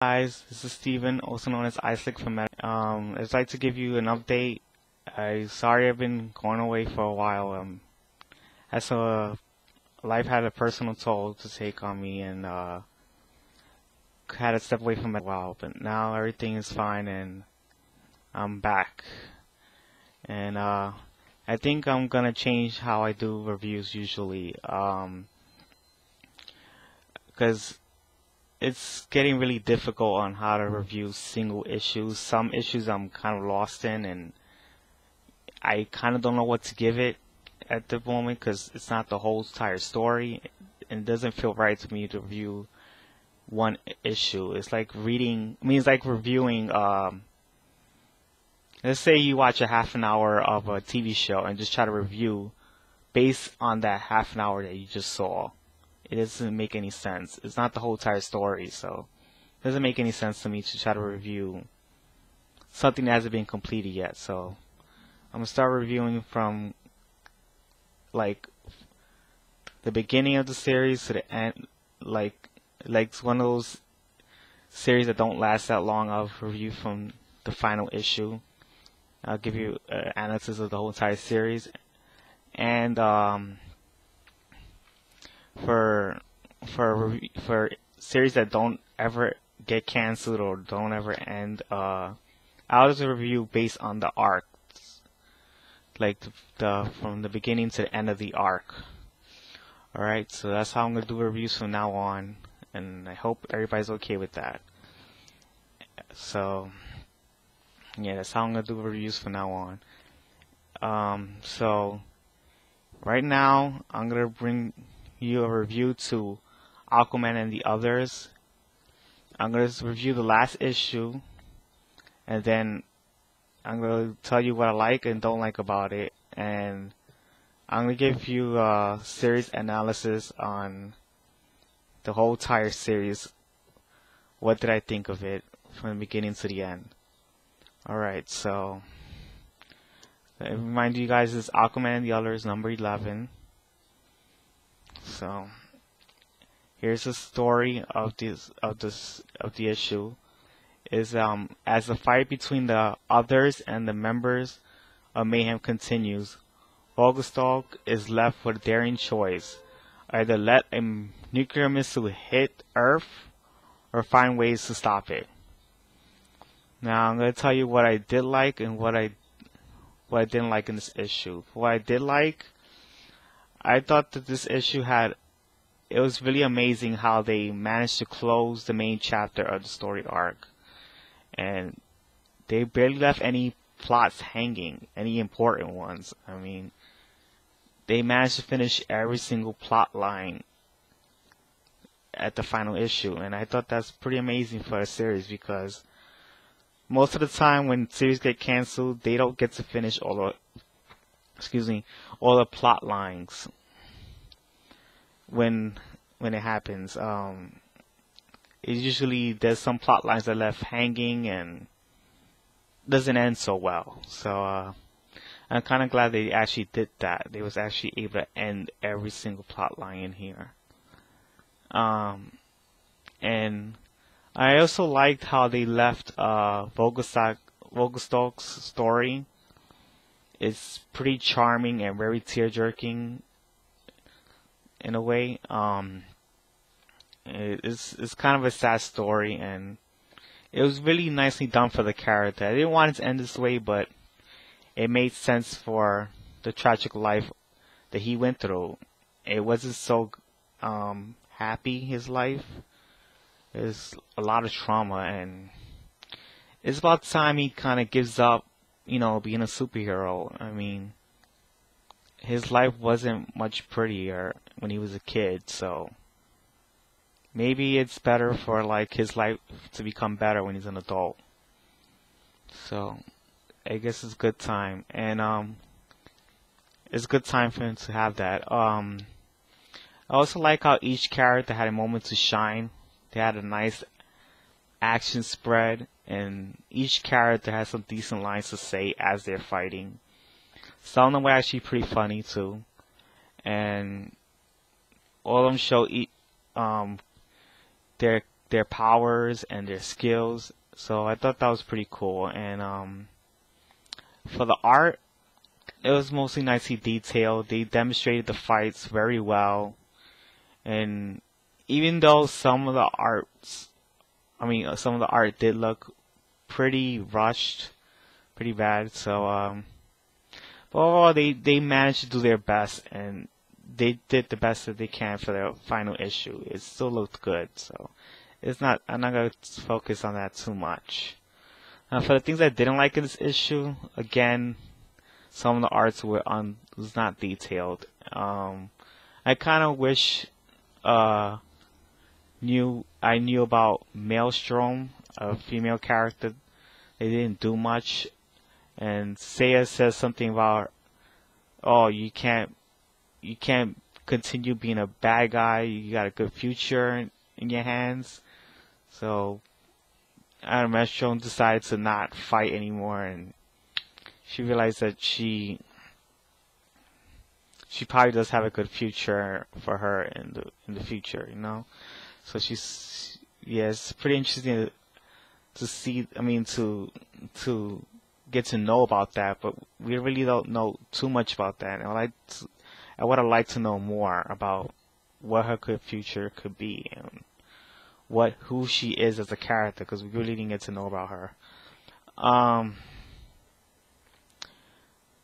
Guys, this is Steven, also known as Isaac from I'd like to give you an update. Sorry I've been going away for a while. As a life had a personal toll to take on me, and had to step away from it a while. But now everything is fine, and I'm back. And I think I'm gonna change how I do reviews usually, because it's getting really difficult on how to review single issues. Some issues I'm kind of lost in, and I kind of don't know what to give it at the moment because it's not the whole entire story, and it doesn't feel right to me to review one issue. It's like it's like reviewing. Let's say you watch a half an hour of a TV show and just try to review based on that half an hour that you just saw. It doesn't make any sense. It's not the whole entire story, so it doesn't make any sense to me to try to review something that hasn't been completed yet. So I'm gonna start reviewing from like the beginning of the series to the end, like one of those series that don't last that long. I'll review from the final issue. I'll give you an analysis of the whole entire series, and for series that don't ever get canceled or don't ever end, I'll just review based on the arcs, like the from the beginning to the end of the arc. All right, so that's how I'm gonna do reviews from now on, and I hope everybody's okay with that. So yeah, that's how I'm gonna do reviews from now on. So right now I'm gonna bring you a review to Aquaman and the Others. I'm going to review the last issue, and then I'm going to tell you what I like and don't like about it, and I'm going to give you a series analysis on the whole entire series. What did I think of it from the beginning to the end? Alright, so I remind you guys, this is Aquaman and the Others, number 11. So here's the story of the issue. Is as the fight between the others and the members of Mayhem continues, Augustok is left with a daring choice: either let a nuclear missile hit Earth or find ways to stop it. Now I'm going to tell you what I did like and what I didn't like in this issue. What I did like, I thought that this issue it was really amazing how they managed to close the main chapter of the story arc. And they barely left any plots hanging, any important ones. I mean, they managed to finish every single plot line at the final issue. And I thought that's pretty amazing for a series, because most of the time when series get canceled, they don't get to finish all the plot lines when it happens. It usually there's some plot lines that are left hanging and doesn't end so well. So I'm kind of glad they actually did that. They was actually able to end every single plot line in here. And I also liked how they left Vogelstak's story. It's pretty charming and very tear-jerking in a way. It's kind of a sad story, and it was really nicely done for the character. I didn't want it to end this way, but it made sense for the tragic life that he went through. It wasn't so happy, his life. There's a lot of trauma, and it's about time he kind of gives up, being a superhero. I mean, his life wasn't much prettier when he was a kid, so maybe it's better for his life to become better when he's an adult. So I guess it's a good time, and it's a good time for him to have that. I also like how each character had a moment to shine. They had a nice action spread, and each character has some decent lines to say as they're fighting. Some of them were actually pretty funny too, and all of them show their their powers and their skills. So I thought that was pretty cool. And for the art, it was mostly nicely detailed. They demonstrated the fights very well. And even though some of the some of the art did look pretty rushed, pretty bad. So, but overall, they managed to do their best, and they did the best that they can for their final issue. It still looked good, so I'm not gonna focus on that too much. For the things I didn't like in this issue, again, some of the arts was not detailed. I kind of wish I knew about Maelstrom, a female character. They didn't do much, and Seiya says something about, oh, you can't continue being a bad guy. You got a good future in your hands. So, Maelstrom decided to not fight anymore, and she realized that she probably does have a good future for her in the future, you know. So it's pretty interesting to see. I mean, to get to know about that, but we really don't know too much about that. And I would have liked to know more about what her good future could be and who she is as a character, because we really didn't get to know about her.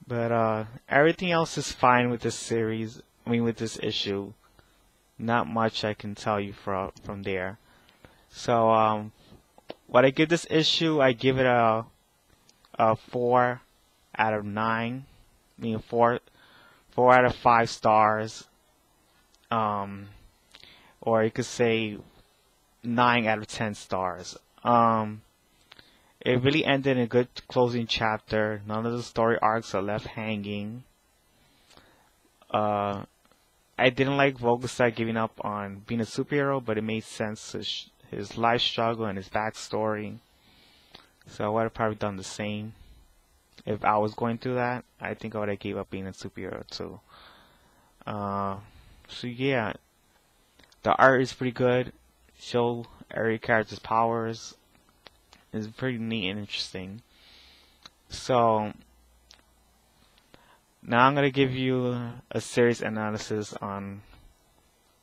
But everything else is fine with this series. I mean, with this issue. Not much I can tell you from there. So, what I give this issue, I give it a 4 out of 9. I mean, 4 out of 5 stars. Or you could say 9 out of 10 stars. It really ended in a good closing chapter. None of the story arcs are left hanging. I didn't like Vogelstar giving up on being a superhero, but it made sense to his life struggle and his backstory. So I would have probably done the same. If I was going through that, I think I would have gave up being a superhero too. So yeah, the art is pretty good. Show every character's powers. It's pretty neat and interesting. So now I'm going to give you a series analysis on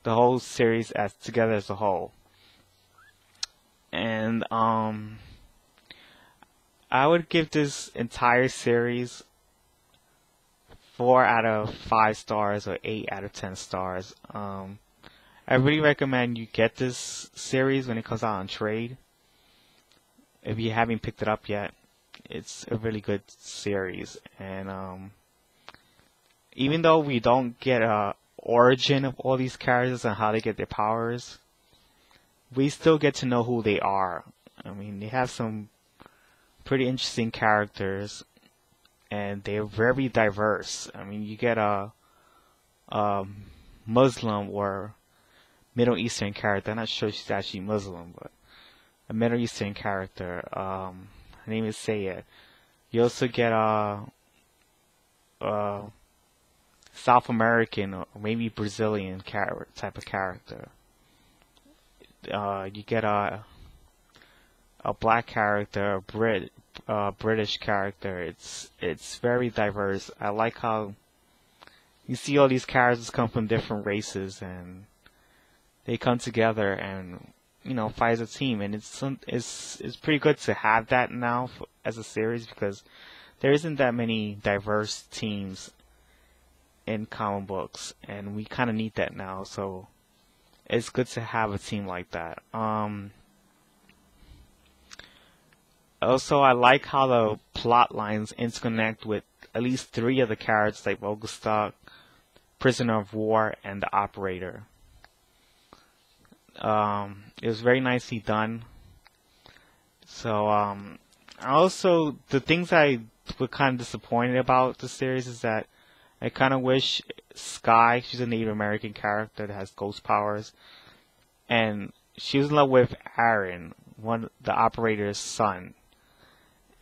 the whole series together as a whole. And I would give this entire series 4 out of 5 stars or 8 out of 10 stars. I really recommend you get this series when it comes out on trade. If you haven't picked it up yet, it's a really good series. And even though we don't get a origin of all these characters and how they get their powers, we still get to know who they are. I mean, they have some pretty interesting characters, and they're very diverse. I mean, you get a Muslim or Middle Eastern character. I'm not sure she's actually Muslim, but a Middle Eastern character. Her name is Seiya. You also get a South American or maybe Brazilian type of character. You get a black character, a British character. It's very diverse. I like how you see all these characters come from different races and they come together and fight as a team. And it's pretty good to have that now as a series, because there isn't that many diverse teams in comic books, and we kind of need that now. So it's good to have a team like that. Also, I like how the plot lines interconnect with at least 3 of the characters, like Vogelstar, Prisoner of War, and the Operator. It was very nicely done. So, also, the things I was kind of disappointed about the series is that I kind of wish Sky, she's a Native American character that has ghost powers, and she was in love with Aaron, the Operator's son.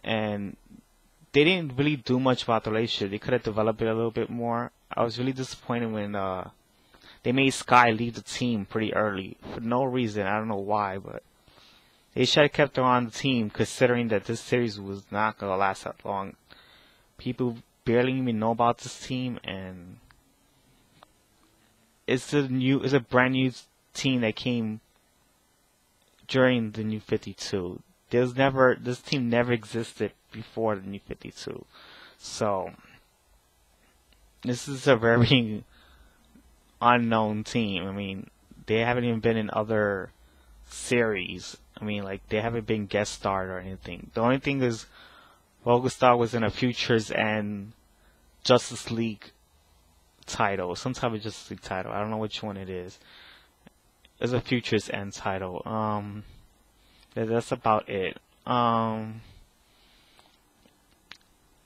And they didn't really do much about the relationship. They could have developed it a little bit more. I was really disappointed when they made Sky leave the team pretty early for no reason. I don't know why, but They should have kept her on the team, considering that this series was not gonna last that long. People barely even know about this team, and it's a brand new team that came during the New 52. This team never existed before the New 52. So this is a very unknown team. I mean, they haven't even been in other series. I mean, like, they haven't been guest starred or anything. The only thing is, Volgastar was in a Futures and Justice League title, some type of Justice League title. I don't know which one it is. It's a Futures End title. That's about it. I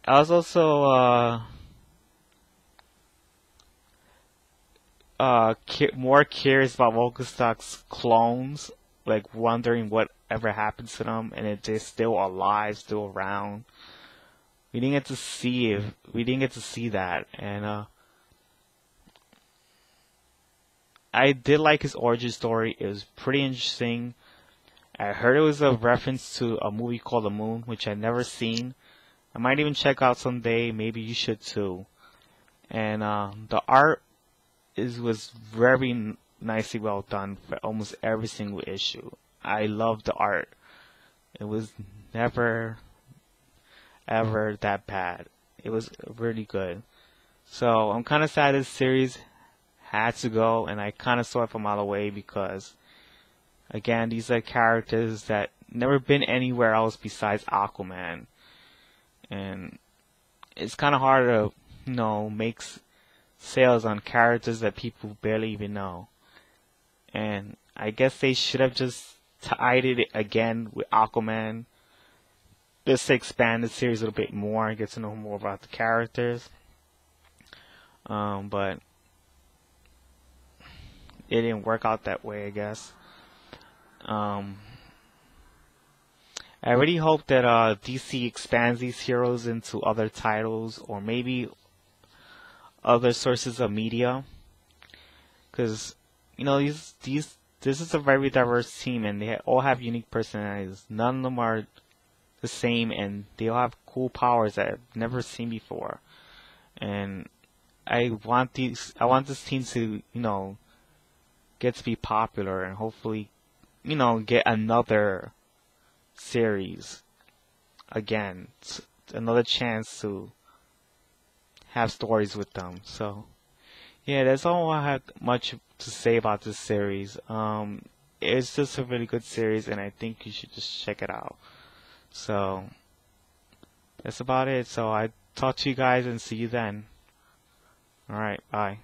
was also more curious about Volgastar's clones, like wondering whatever happened to them, and if they're still alive, still around. We didn't get to see that, and I did like his origin story. It was pretty interesting. I heard it was a reference to a movie called The Moon, which I've never seen. I might even check out someday. Maybe you should too. And the art was very nicely well done for almost every single issue. I loved the art. It was never ever that bad. It was really good. So I'm kind of sad this series had to go, and I kind of saw it from all the way because, again, these are characters that never been anywhere else besides Aquaman, and it's kind of hard to, make sales on characters that people barely even know. And I guess they should have just tied it again with Aquaman, just to expand the series a little bit more and get to know more about the characters. But it didn't work out that way, I guess. I really hope that DC expands these heroes into other titles or maybe other sources of media, because this is a very diverse team, and they all have unique personalities. None of them are the same, and they all have cool powers that I've never seen before. And I want this team to get to be popular and hopefully get another series again, another chance to have stories with them. So yeah, that's all I have much to say about this series. It's just a really good series, and I think you should just check it out. So that's about it. So I talk to you guys and see you then. Alright, bye.